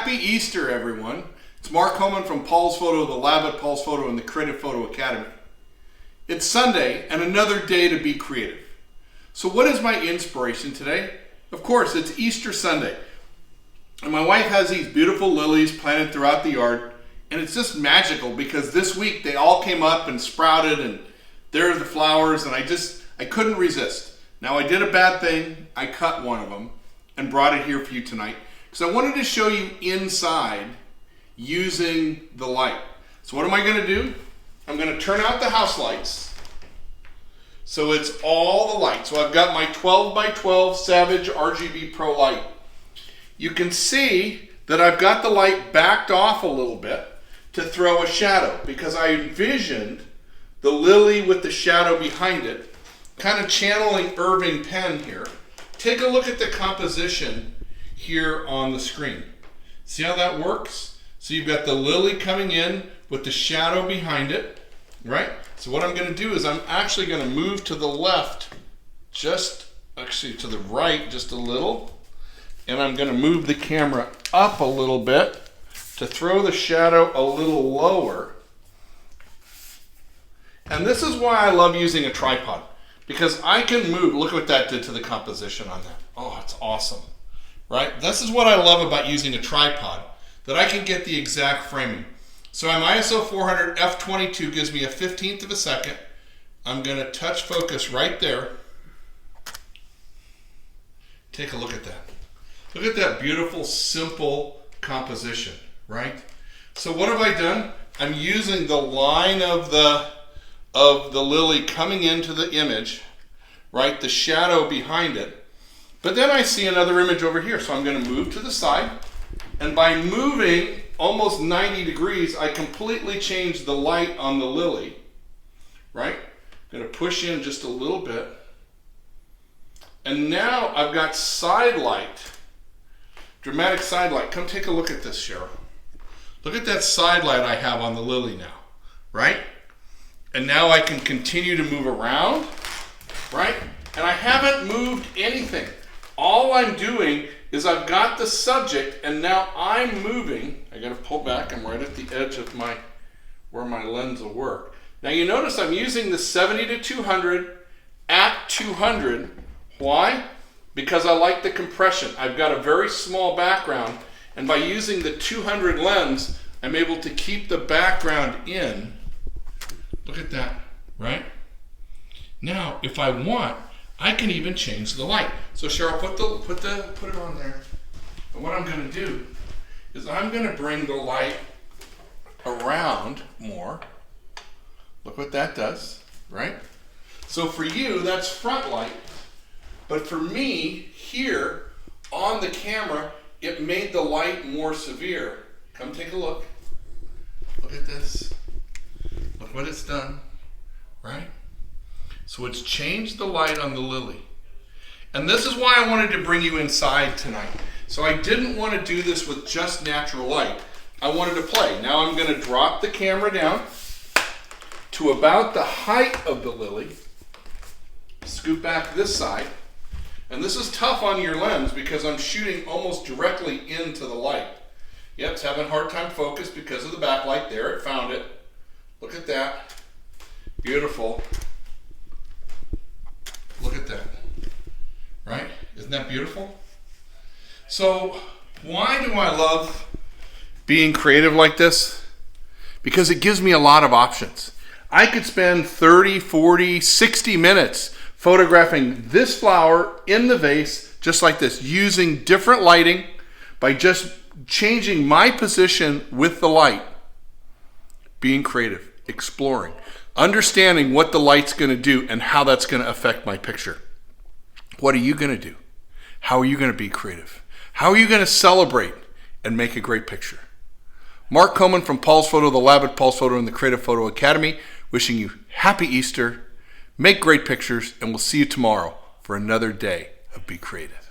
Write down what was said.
Happy Easter, everyone. It's Mark Homan from Paul's Photo, the lab at Paul's Photo, and the Creative Photo Academy. It's Sunday and another day to be creative. So what is my inspiration today? Of course, it's Easter Sunday. And my wife has these beautiful lilies planted throughout the yard, and it's just magical because this week they all came up and sprouted, and there are the flowers, and I couldn't resist. Now, I did a bad thing. I cut one of them and brought it here for you tonight because I wanted to show you inside using the light. So what am I going to do? I'm going to turn out the house lights so it's all the light. So I've got my 12 by 12 Savage RGB Pro light. You can see that I've got the light backed off a little bit to throw a shadow because I envisioned the lily with the shadow behind it, kind of channeling Irving Penn here. Take a look at the composition here on the screen. See how that works? So you've got the lily coming in with the shadow behind it, right? So what I'm going to do is I'm actually going to move to the left, actually to the right just a little, and I'm going to move the camera up a little bit to throw the shadow a little lower. And this is why I love using a tripod, because I can move. Look what that did to the composition on that. Oh, it's awesome, right? This is what I love about using a tripod, that I can get the exact framing. So I'm ISO 400 f22 gives me a 15th of a second. I'm going to touch focus right there. Take a look at that. Look at that beautiful, simple composition, right? So what have I done? I'm using the line of the lily coming into the image, right? The shadow behind it. But then I see another image over here. So I'm going to move to the side. And by moving almost 90 degrees, I completely change the light on the lily, right? I'm going to push in just a little bit. And now I've got side light, dramatic side light. Come take a look at this, Cheryl. Look at that side light I have on the lily now, right? And now I can continue to move around, right? And I haven't moved anything. All I'm doing is I've got the subject and now I'm moving. I gotta pull back. I'm right at the edge of where my lens will work. Now you notice I'm using the 70 to 200 at 200. Why? Because I like the compression. I've got a very small background, and by using the 200 lens, I'm able to keep the background in. Look at that, right? Now, if I want, I can even change the light. So Cheryl, put it on there. And what I'm going to do is I'm going to bring the light around more. Look what that does, right? So for you, that's front light. But for me, here on the camera, it made the light more severe. Come take a look. Look at this. Look what it's done, right? So it's changed the light on the lily. And this is why I wanted to bring you inside tonight. So I didn't want to do this with just natural light. I wanted to play. Now I'm going to drop the camera down to about the height of the lily. Scoop back this side. And this is tough on your lens because I'm shooting almost directly into the light. Yep, it's having a hard time focus because of the backlight. There, it found it. Look at that. Beautiful. Look at that. Right? Isn't that beautiful? So, why do I love being creative like this? Because it gives me a lot of options. I could spend 30, 40, 60 minutes photographing this flower in the vase just like this, using different lighting by just changing my position with the light. Being creative, exploring, understanding what the light's going to do and how that's going to affect my picture. What are you going to do? How are you going to be creative? How are you going to celebrate and make a great picture? Mark Homan from Paul's Photo, the lab at Paul's Photo and the Creative Photo Academy, wishing you happy Easter, make great pictures, and we'll see you tomorrow for another day of Be Creative.